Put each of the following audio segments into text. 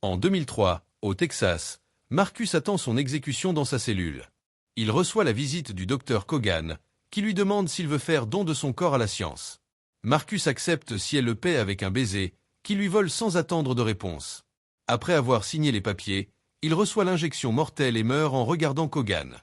En 2003, au Texas, Marcus attend son exécution dans sa cellule. Il reçoit la visite du docteur Kogan, qui lui demande s'il veut faire don de son corps à la science. Marcus accepte si elle le paie avec un baiser, qui lui vole sans attendre de réponse. Après avoir signé les papiers, il reçoit l'injection mortelle et meurt en regardant Kogan.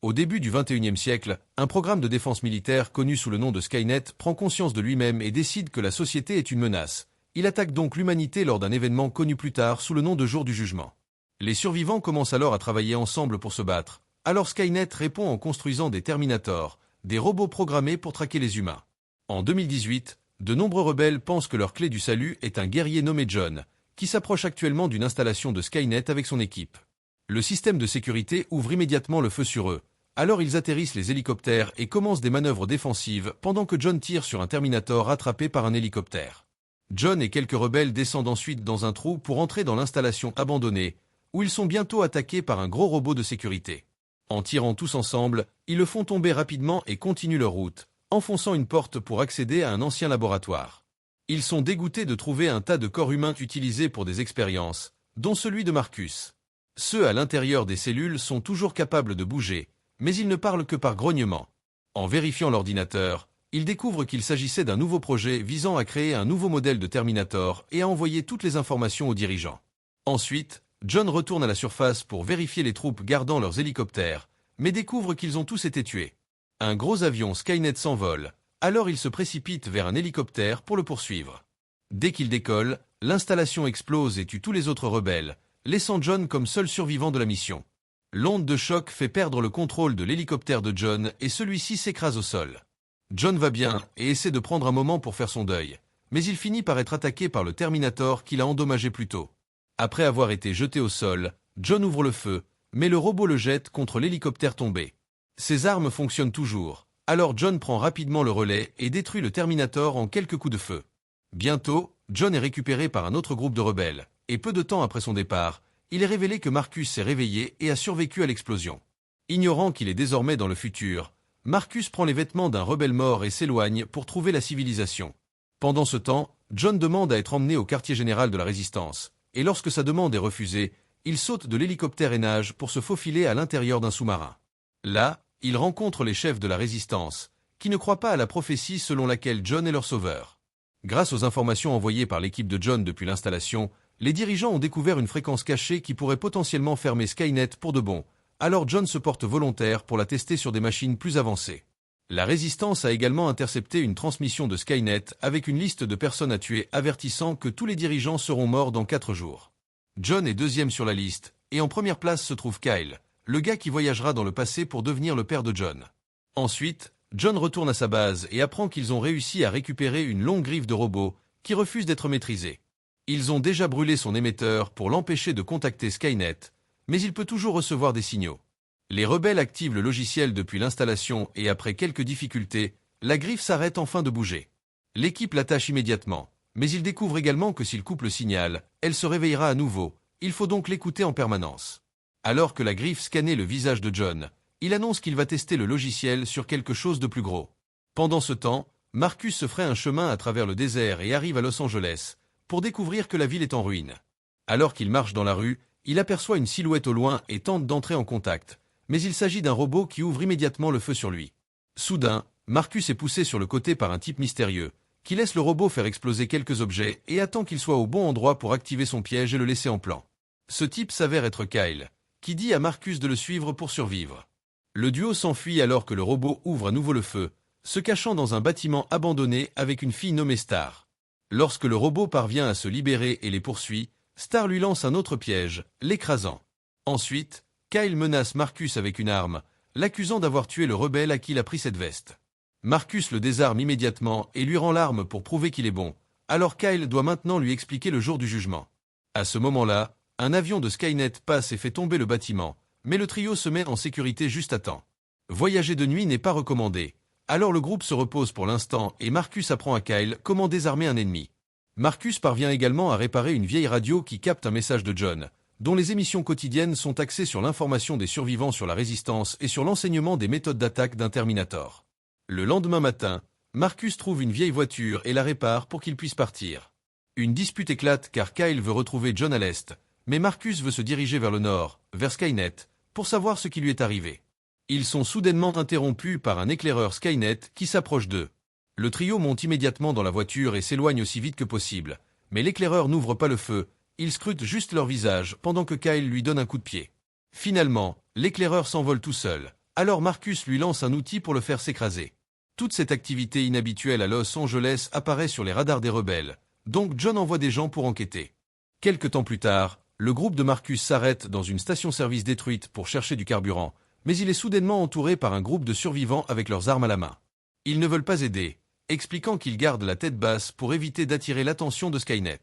Au début du XXIe siècle, un programme de défense militaire connu sous le nom de Skynet prend conscience de lui-même et décide que la société est une menace. Il attaque donc l'humanité lors d'un événement connu plus tard sous le nom de Jour du Jugement. Les survivants commencent alors à travailler ensemble pour se battre. Alors Skynet répond en construisant des Terminators, des robots programmés pour traquer les humains. En 2018, de nombreux rebelles pensent que leur clé du salut est un guerrier nommé John, qui s'approche actuellement d'une installation de Skynet avec son équipe. Le système de sécurité ouvre immédiatement le feu sur eux. Alors ils atterrissent les hélicoptères et commencent des manœuvres défensives pendant que John tire sur un Terminator attrapé par un hélicoptère. John et quelques rebelles descendent ensuite dans un trou pour entrer dans l'installation abandonnée, où ils sont bientôt attaqués par un gros robot de sécurité. En tirant tous ensemble, ils le font tomber rapidement et continuent leur route, enfonçant une porte pour accéder à un ancien laboratoire. Ils sont dégoûtés de trouver un tas de corps humains utilisés pour des expériences, dont celui de Marcus. Ceux à l'intérieur des cellules sont toujours capables de bouger, mais ils ne parlent que par grognement. En vérifiant l'ordinateur, ils découvrent qu'il s'agissait d'un nouveau projet visant à créer un nouveau modèle de Terminator et à envoyer toutes les informations aux dirigeants. Ensuite, John retourne à la surface pour vérifier les troupes gardant leurs hélicoptères, mais découvre qu'ils ont tous été tués. Un gros avion Skynet s'envole, alors il se précipite vers un hélicoptère pour le poursuivre. Dès qu'il décolle, l'installation explose et tue tous les autres rebelles, laissant John comme seul survivant de la mission. L'onde de choc fait perdre le contrôle de l'hélicoptère de John et celui-ci s'écrase au sol. John va bien et essaie de prendre un moment pour faire son deuil, mais il finit par être attaqué par le Terminator qui l'a endommagé plus tôt. Après avoir été jeté au sol, John ouvre le feu, mais le robot le jette contre l'hélicoptère tombé. Ses armes fonctionnent toujours, alors John prend rapidement le relais et détruit le Terminator en quelques coups de feu. Bientôt, John est récupéré par un autre groupe de rebelles, et peu de temps après son départ, il est révélé que Marcus s'est réveillé et a survécu à l'explosion. Ignorant qu'il est désormais dans le futur, Marcus prend les vêtements d'un rebelle mort et s'éloigne pour trouver la civilisation. Pendant ce temps, John demande à être emmené au quartier général de la Résistance, et lorsque sa demande est refusée, il saute de l'hélicoptère et nage pour se faufiler à l'intérieur d'un sous-marin. Là, il rencontre les chefs de la Résistance, qui ne croient pas à la prophétie selon laquelle John est leur sauveur. Grâce aux informations envoyées par l'équipe de John depuis l'installation, les dirigeants ont découvert une fréquence cachée qui pourrait potentiellement fermer Skynet pour de bon, alors John se porte volontaire pour la tester sur des machines plus avancées. La Résistance a également intercepté une transmission de Skynet avec une liste de personnes à tuer avertissant que tous les dirigeants seront morts dans 4 jours. John est deuxième sur la liste, et en première place se trouve Kyle, le gars qui voyagera dans le passé pour devenir le père de John. Ensuite, John retourne à sa base et apprend qu'ils ont réussi à récupérer une longue griffe de robot qui refuse d'être maîtrisée. Ils ont déjà brûlé son émetteur pour l'empêcher de contacter Skynet, mais il peut toujours recevoir des signaux. Les rebelles activent le logiciel depuis l'installation et après quelques difficultés, la griffe s'arrête enfin de bouger. L'équipe l'attache immédiatement, mais ils découvrent également que s'il coupe le signal, elle se réveillera à nouveau, il faut donc l'écouter en permanence. Alors que la griffe scannait le visage de John, il annonce qu'il va tester le logiciel sur quelque chose de plus gros. Pendant ce temps, Marcus se ferait un chemin à travers le désert et arrive à Los Angeles, pour découvrir que la ville est en ruine. Alors qu'il marche dans la rue, il aperçoit une silhouette au loin et tente d'entrer en contact, mais il s'agit d'un robot qui ouvre immédiatement le feu sur lui. Soudain, Marcus est poussé sur le côté par un type mystérieux, qui laisse le robot faire exploser quelques objets et attend qu'il soit au bon endroit pour activer son piège et le laisser en plan. Ce type s'avère être Kyle, qui dit à Marcus de le suivre pour survivre. Le duo s'enfuit alors que le robot ouvre à nouveau le feu, se cachant dans un bâtiment abandonné avec une fille nommée Star. Lorsque le robot parvient à se libérer et les poursuit, Star lui lance un autre piège, l'écrasant. Ensuite, Kyle menace Marcus avec une arme, l'accusant d'avoir tué le rebelle à qui il a pris cette veste. Marcus le désarme immédiatement et lui rend l'arme pour prouver qu'il est bon, alors Kyle doit maintenant lui expliquer le jour du jugement. À ce moment-là, un avion de Skynet passe et fait tomber le bâtiment, mais le trio se met en sécurité juste à temps. Voyager de nuit n'est pas recommandé, alors le groupe se repose pour l'instant et Marcus apprend à Kyle comment désarmer un ennemi. Marcus parvient également à réparer une vieille radio qui capte un message de John, dont les émissions quotidiennes sont axées sur l'information des survivants sur la résistance et sur l'enseignement des méthodes d'attaque d'un Terminator. Le lendemain matin, Marcus trouve une vieille voiture et la répare pour qu'il puisse partir. Une dispute éclate car Kyle veut retrouver John à l'est, mais Marcus veut se diriger vers le nord, vers Skynet, pour savoir ce qui lui est arrivé. Ils sont soudainement interrompus par un éclaireur Skynet qui s'approche d'eux. Le trio monte immédiatement dans la voiture et s'éloigne aussi vite que possible, mais l'éclaireur n'ouvre pas le feu, il scrute juste leur visage pendant que Kyle lui donne un coup de pied. Finalement, l'éclaireur s'envole tout seul, alors Marcus lui lance un outil pour le faire s'écraser. Toute cette activité inhabituelle à Los Angeles apparaît sur les radars des rebelles, donc John envoie des gens pour enquêter. Quelque temps plus tard, le groupe de Marcus s'arrête dans une station-service détruite pour chercher du carburant, mais il est soudainement entouré par un groupe de survivants avec leurs armes à la main. Ils ne veulent pas aider, expliquant qu'ils gardent la tête basse pour éviter d'attirer l'attention de Skynet.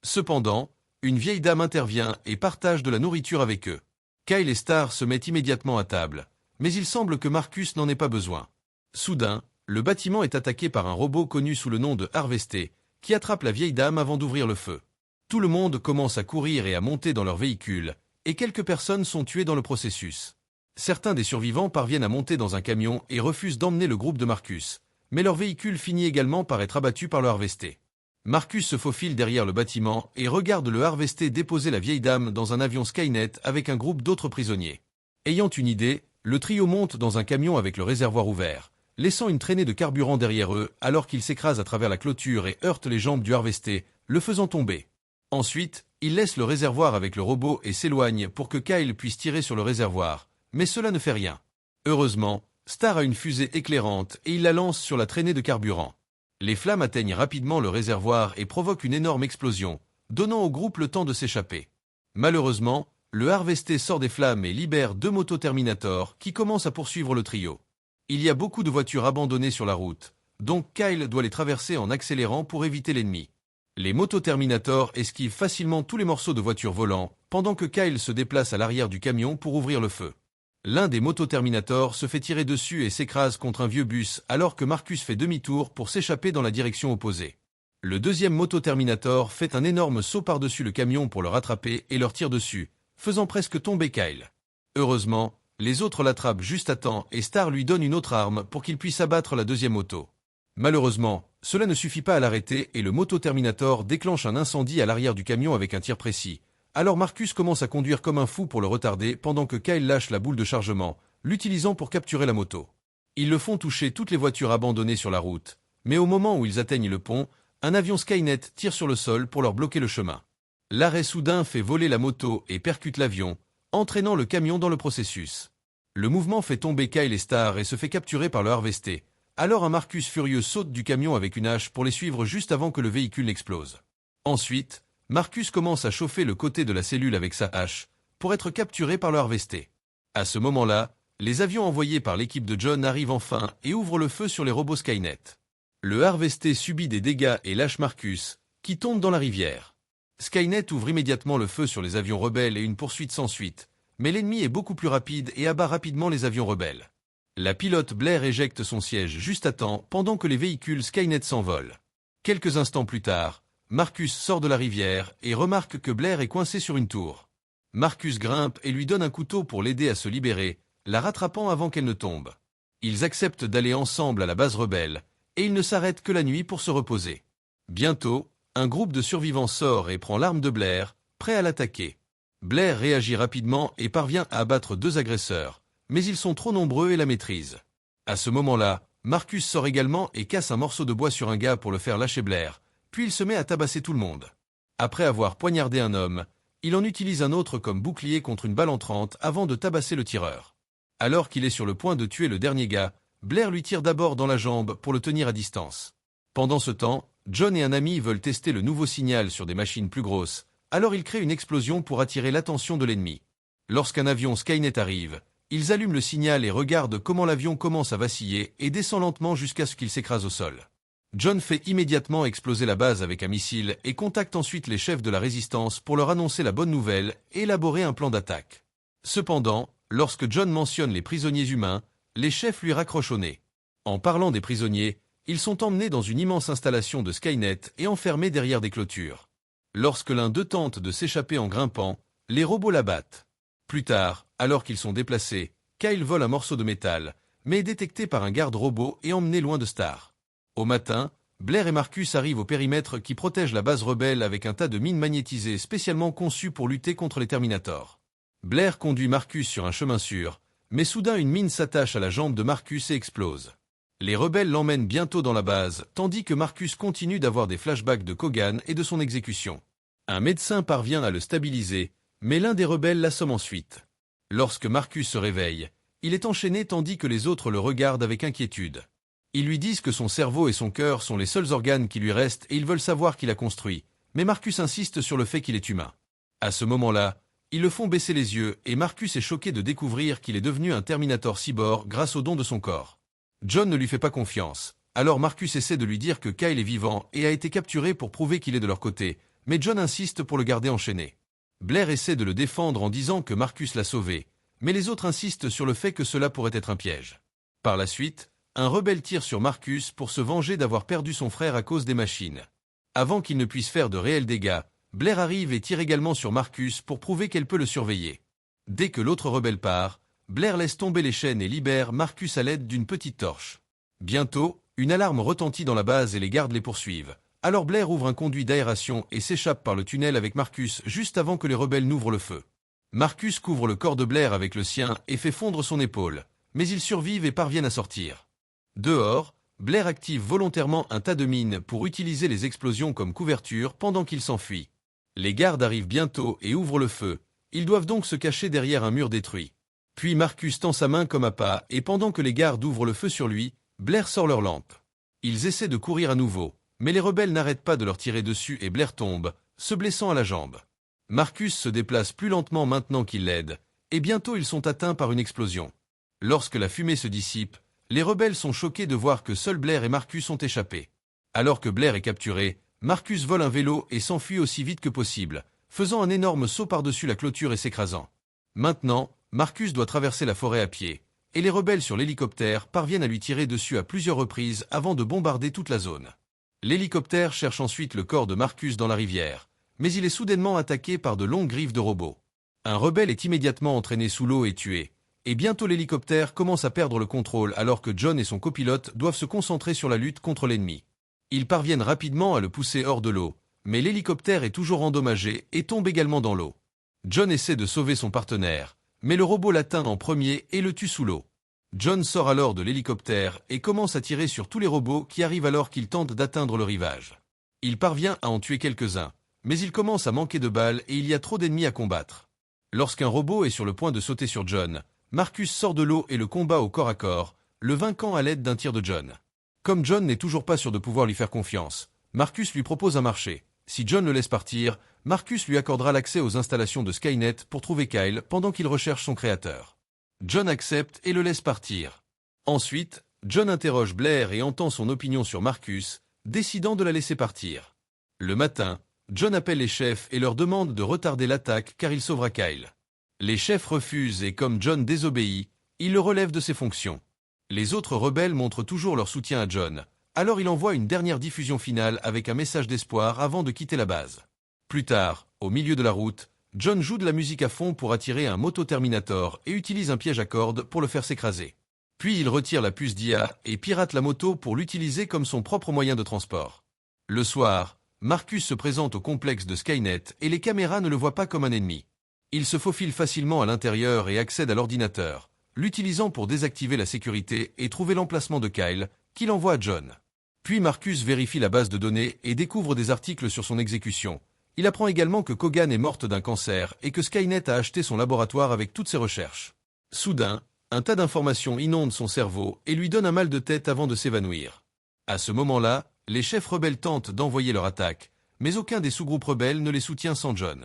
Cependant, une vieille dame intervient et partage de la nourriture avec eux. Kyle et Star se mettent immédiatement à table, mais il semble que Marcus n'en ait pas besoin. Soudain, le bâtiment est attaqué par un robot connu sous le nom de Harvesté, qui attrape la vieille dame avant d'ouvrir le feu. Tout le monde commence à courir et à monter dans leur véhicule, et quelques personnes sont tuées dans le processus. Certains des survivants parviennent à monter dans un camion et refusent d'emmener le groupe de Marcus, mais leur véhicule finit également par être abattu par le Harvesté. Marcus se faufile derrière le bâtiment et regarde le Harvesté déposer la vieille dame dans un avion Skynet avec un groupe d'autres prisonniers. Ayant une idée, le trio monte dans un camion avec le réservoir ouvert, laissant une traînée de carburant derrière eux alors qu'ils s'écrasent à travers la clôture et heurtent les jambes du Harvesté, le faisant tomber. Ensuite, ils laissent le réservoir avec le robot et s'éloignent pour que Kyle puisse tirer sur le réservoir, mais cela ne fait rien. Heureusement, Star a une fusée éclairante et il la lance sur la traînée de carburant. Les flammes atteignent rapidement le réservoir et provoquent une énorme explosion, donnant au groupe le temps de s'échapper. Malheureusement, le Harvesté sort des flammes et libère 2 motos Terminator qui commencent à poursuivre le trio. Il y a beaucoup de voitures abandonnées sur la route, donc Kyle doit les traverser en accélérant pour éviter l'ennemi. Les motos Terminator esquivent facilement tous les morceaux de voitures volants, pendant que Kyle se déplace à l'arrière du camion pour ouvrir le feu. L'un des motos Terminator se fait tirer dessus et s'écrase contre un vieux bus alors que Marcus fait demi-tour pour s'échapper dans la direction opposée. Le deuxième moto Terminator fait un énorme saut par-dessus le camion pour le rattraper et leur tire dessus, faisant presque tomber Kyle. Heureusement, les autres l'attrapent juste à temps et Star lui donne une autre arme pour qu'il puisse abattre la deuxième moto. Malheureusement, cela ne suffit pas à l'arrêter et le moto Terminator déclenche un incendie à l'arrière du camion avec un tir précis. Alors Marcus commence à conduire comme un fou pour le retarder pendant que Kyle lâche la boule de chargement, l'utilisant pour capturer la moto. Ils le font toucher toutes les voitures abandonnées sur la route, mais au moment où ils atteignent le pont, un avion Skynet tire sur le sol pour leur bloquer le chemin. L'arrêt soudain fait voler la moto et percute l'avion, entraînant le camion dans le processus. Le mouvement fait tomber Kyle et Star et se fait capturer par le Harvesté. Alors un Marcus furieux saute du camion avec une hache pour les suivre juste avant que le véhicule n'explose. Ensuite, Marcus commence à chauffer le côté de la cellule avec sa hache, pour être capturé par le Harvesté. À ce moment-là, les avions envoyés par l'équipe de John arrivent enfin et ouvrent le feu sur les robots Skynet. Le Harvesté subit des dégâts et lâche Marcus, qui tombe dans la rivière. Skynet ouvre immédiatement le feu sur les avions rebelles et une poursuite s'ensuit, mais l'ennemi est beaucoup plus rapide et abat rapidement les avions rebelles. La pilote Blair éjecte son siège juste à temps pendant que les véhicules Skynet s'envolent. Quelques instants plus tard, Marcus sort de la rivière et remarque que Blair est coincée sur une tour. Marcus grimpe et lui donne un couteau pour l'aider à se libérer, la rattrapant avant qu'elle ne tombe. Ils acceptent d'aller ensemble à la base rebelle, et ils ne s'arrêtent que la nuit pour se reposer. Bientôt, un groupe de survivants sort et prend l'arme de Blair, prêt à l'attaquer. Blair réagit rapidement et parvient à abattre 2 agresseurs, mais ils sont trop nombreux et la maîtrisent. À ce moment-là, Marcus sort également et casse un morceau de bois sur un gars pour le faire lâcher Blair, puis il se met à tabasser tout le monde. Après avoir poignardé un homme, il en utilise un autre comme bouclier contre une balle entrante avant de tabasser le tireur. Alors qu'il est sur le point de tuer le dernier gars, Blair lui tire d'abord dans la jambe pour le tenir à distance. Pendant ce temps, John et un ami veulent tester le nouveau signal sur des machines plus grosses, alors ils créent une explosion pour attirer l'attention de l'ennemi. Lorsqu'un avion Skynet arrive, ils allument le signal et regardent comment l'avion commence à vaciller et descend lentement jusqu'à ce qu'il s'écrase au sol. John fait immédiatement exploser la base avec un missile et contacte ensuite les chefs de la résistance pour leur annoncer la bonne nouvelle et élaborer un plan d'attaque. Cependant, lorsque John mentionne les prisonniers humains, les chefs lui raccrochent au nez. En parlant des prisonniers, ils sont emmenés dans une immense installation de Skynet et enfermés derrière des clôtures. Lorsque l'un d'eux tente de s'échapper en grimpant, les robots l'abattent. Plus tard, alors qu'ils sont déplacés, Kyle vole un morceau de métal, mais est détecté par un garde robot et emmené loin de Star. Au matin, Blair et Marcus arrivent au périmètre qui protège la base rebelle avec un tas de mines magnétisées spécialement conçues pour lutter contre les Terminators. Blair conduit Marcus sur un chemin sûr, mais soudain une mine s'attache à la jambe de Marcus et explose. Les rebelles l'emmènent bientôt dans la base, tandis que Marcus continue d'avoir des flashbacks de Kogan et de son exécution. Un médecin parvient à le stabiliser, mais l'un des rebelles l'assomme ensuite. Lorsque Marcus se réveille, il est enchaîné tandis que les autres le regardent avec inquiétude. Ils lui disent que son cerveau et son cœur sont les seuls organes qui lui restent et ils veulent savoir qui l'a construit, mais Marcus insiste sur le fait qu'il est humain. À ce moment-là, ils le font baisser les yeux et Marcus est choqué de découvrir qu'il est devenu un Terminator cyborg grâce au don de son corps. John ne lui fait pas confiance, alors Marcus essaie de lui dire que Kyle est vivant et a été capturé pour prouver qu'il est de leur côté, mais John insiste pour le garder enchaîné. Blair essaie de le défendre en disant que Marcus l'a sauvé, mais les autres insistent sur le fait que cela pourrait être un piège. Par la suite, un rebelle tire sur Marcus pour se venger d'avoir perdu son frère à cause des machines. Avant qu'il ne puisse faire de réels dégâts, Blair arrive et tire également sur Marcus pour prouver qu'elle peut le surveiller. Dès que l'autre rebelle part, Blair laisse tomber les chaînes et libère Marcus à l'aide d'une petite torche. Bientôt, une alarme retentit dans la base et les gardes les poursuivent. Alors Blair ouvre un conduit d'aération et s'échappe par le tunnel avec Marcus juste avant que les rebelles n'ouvrent le feu. Marcus couvre le corps de Blair avec le sien et fait fondre son épaule, mais ils survivent et parviennent à sortir. Dehors, Blair active volontairement un tas de mines pour utiliser les explosions comme couverture pendant qu'il s'enfuit. Les gardes arrivent bientôt et ouvrent le feu, ils doivent donc se cacher derrière un mur détruit. Puis Marcus tend sa main comme appât et pendant que les gardes ouvrent le feu sur lui, Blair sort leur lampe. Ils essaient de courir à nouveau, mais les rebelles n'arrêtent pas de leur tirer dessus et Blair tombe, se blessant à la jambe. Marcus se déplace plus lentement maintenant qu'il l'aide, et bientôt ils sont atteints par une explosion. Lorsque la fumée se dissipe, les rebelles sont choqués de voir que seuls Blair et Marcus ont échappé. Alors que Blair est capturé, Marcus vole un vélo et s'enfuit aussi vite que possible, faisant un énorme saut par-dessus la clôture et s'écrasant. Maintenant, Marcus doit traverser la forêt à pied, et les rebelles sur l'hélicoptère parviennent à lui tirer dessus à plusieurs reprises avant de bombarder toute la zone. L'hélicoptère cherche ensuite le corps de Marcus dans la rivière, mais il est soudainement attaqué par de longues griffes de robots. Un rebelle est immédiatement entraîné sous l'eau et tué. Et bientôt l'hélicoptère commence à perdre le contrôle alors que John et son copilote doivent se concentrer sur la lutte contre l'ennemi. Ils parviennent rapidement à le pousser hors de l'eau, mais l'hélicoptère est toujours endommagé et tombe également dans l'eau. John essaie de sauver son partenaire, mais le robot l'atteint en premier et le tue sous l'eau. John sort alors de l'hélicoptère et commence à tirer sur tous les robots qui arrivent alors qu'il tente d'atteindre le rivage. Il parvient à en tuer quelques-uns, mais il commence à manquer de balles et il y a trop d'ennemis à combattre. Lorsqu'un robot est sur le point de sauter sur John, Marcus sort de l'eau et le combat au corps à corps, le vainquant à l'aide d'un tir de John. Comme John n'est toujours pas sûr de pouvoir lui faire confiance, Marcus lui propose un marché. Si John le laisse partir, Marcus lui accordera l'accès aux installations de Skynet pour trouver Kyle pendant qu'il recherche son créateur. John accepte et le laisse partir. Ensuite, John interroge Blair et entend son opinion sur Marcus, décidant de la laisser partir. Le matin, John appelle les chefs et leur demande de retarder l'attaque car il sauvera Kyle. Les chefs refusent et comme John désobéit, il le relève de ses fonctions. Les autres rebelles montrent toujours leur soutien à John, alors il envoie une dernière diffusion finale avec un message d'espoir avant de quitter la base. Plus tard, au milieu de la route, John joue de la musique à fond pour attirer un moto-terminator et utilise un piège à cordes pour le faire s'écraser. Puis il retire la puce d'IA et pirate la moto pour l'utiliser comme son propre moyen de transport. Le soir, Marcus se présente au complexe de Skynet et les caméras ne le voient pas comme un ennemi. Il se faufile facilement à l'intérieur et accède à l'ordinateur, l'utilisant pour désactiver la sécurité et trouver l'emplacement de Kyle, qu'il envoie à John. Puis Marcus vérifie la base de données et découvre des articles sur son exécution. Il apprend également que Kogan est morte d'un cancer et que Skynet a acheté son laboratoire avec toutes ses recherches. Soudain, un tas d'informations inonde son cerveau et lui donne un mal de tête avant de s'évanouir. À ce moment-là, les chefs rebelles tentent d'envoyer leur attaque, mais aucun des sous-groupes rebelles ne les soutient sans John.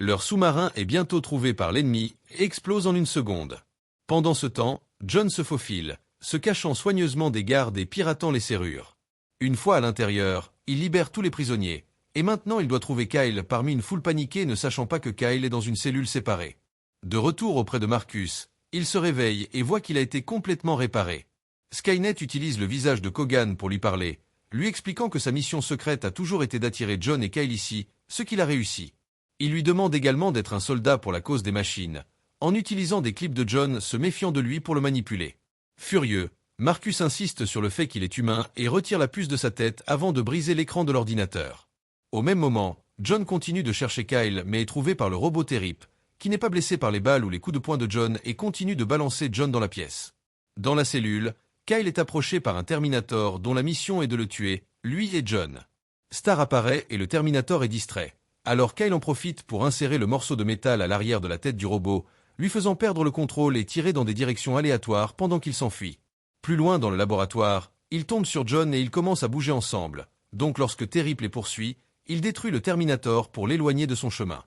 Leur sous-marin est bientôt trouvé par l'ennemi et explose en une seconde. Pendant ce temps, John se faufile, se cachant soigneusement des gardes et piratant les serrures. Une fois à l'intérieur, il libère tous les prisonniers, et maintenant il doit trouver Kyle parmi une foule paniquée ne sachant pas que Kyle est dans une cellule séparée. De retour auprès de Marcus, il se réveille et voit qu'il a été complètement réparé. Skynet utilise le visage de Kogan pour lui parler, lui expliquant que sa mission secrète a toujours été d'attirer John et Kyle ici, ce qu'il a réussi. Il lui demande également d'être un soldat pour la cause des machines, en utilisant des clips de John se méfiant de lui pour le manipuler. Furieux, Marcus insiste sur le fait qu'il est humain et retire la puce de sa tête avant de briser l'écran de l'ordinateur. Au même moment, John continue de chercher Kyle mais est trouvé par le robot Terip, qui n'est pas blessé par les balles ou les coups de poing de John et continue de balancer John dans la pièce. Dans la cellule, Kyle est approché par un Terminator dont la mission est de le tuer, lui et John. Star apparaît et le Terminator est distrait. Alors Kyle en profite pour insérer le morceau de métal à l'arrière de la tête du robot, lui faisant perdre le contrôle et tirer dans des directions aléatoires pendant qu'il s'enfuit. Plus loin dans le laboratoire, il tombe sur John et ils commencent à bouger ensemble. Donc lorsque Terip les poursuit, il détruit le Terminator pour l'éloigner de son chemin.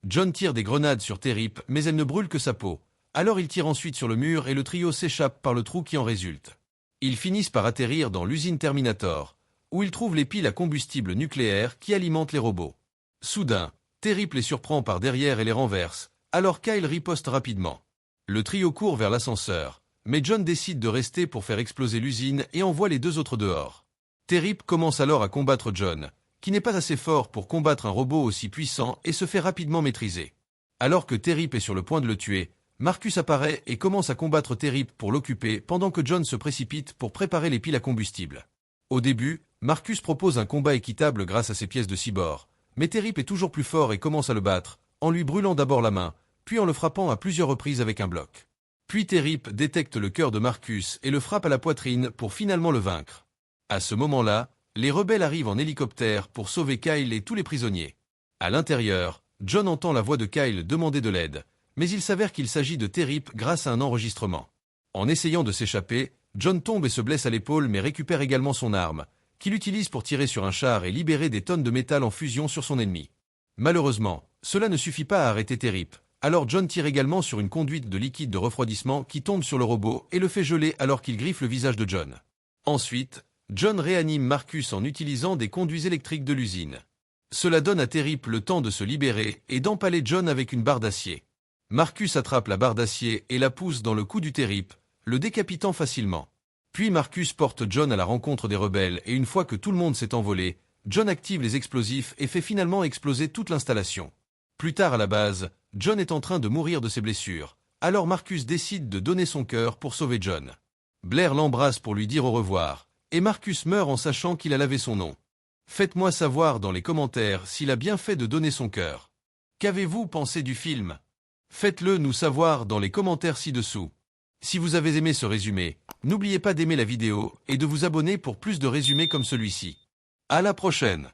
John tire des grenades sur Terip, mais elles ne brûlent que sa peau. Alors il tire ensuite sur le mur et le trio s'échappe par le trou qui en résulte. Ils finissent par atterrir dans l'usine Terminator, où ils trouvent les piles à combustible nucléaire qui alimentent les robots. Soudain, Terip les surprend par derrière et les renverse, alors Kyle riposte rapidement. Le trio court vers l'ascenseur, mais John décide de rester pour faire exploser l'usine et envoie les deux autres dehors. Terip commence alors à combattre John, qui n'est pas assez fort pour combattre un robot aussi puissant et se fait rapidement maîtriser. Alors que Terip est sur le point de le tuer, Marcus apparaît et commence à combattre Terip pour l'occuper pendant que John se précipite pour préparer les piles à combustible. Au début, Marcus propose un combat équitable grâce à ses pièces de cyborg, mais Terip est toujours plus fort et commence à le battre, en lui brûlant d'abord la main, puis en le frappant à plusieurs reprises avec un bloc. Puis Terip détecte le cœur de Marcus et le frappe à la poitrine pour finalement le vaincre. À ce moment-là, les rebelles arrivent en hélicoptère pour sauver Kyle et tous les prisonniers. À l'intérieur, John entend la voix de Kyle demander de l'aide, mais il s'avère qu'il s'agit de Terip grâce à un enregistrement. En essayant de s'échapper, John tombe et se blesse à l'épaule mais récupère également son arme, qu'il utilise pour tirer sur un char et libérer des tonnes de métal en fusion sur son ennemi. Malheureusement, cela ne suffit pas à arrêter Terip. Alors John tire également sur une conduite de liquide de refroidissement qui tombe sur le robot et le fait geler alors qu'il griffe le visage de John. Ensuite, John réanime Marcus en utilisant des conduits électriques de l'usine. Cela donne à Terip le temps de se libérer et d'empaler John avec une barre d'acier. Marcus attrape la barre d'acier et la pousse dans le cou du Terip, le décapitant facilement. Puis Marcus porte John à la rencontre des rebelles et une fois que tout le monde s'est envolé, John active les explosifs et fait finalement exploser toute l'installation. Plus tard à la base, John est en train de mourir de ses blessures, alors Marcus décide de donner son cœur pour sauver John. Blair l'embrasse pour lui dire au revoir, et Marcus meurt en sachant qu'il a lavé son nom. Faites-moi savoir dans les commentaires s'il a bien fait de donner son cœur. Qu'avez-vous pensé du film? Faites-le nous savoir dans les commentaires ci-dessous. Si vous avez aimé ce résumé, n'oubliez pas d'aimer la vidéo et de vous abonner pour plus de résumés comme celui-ci. À la prochaine!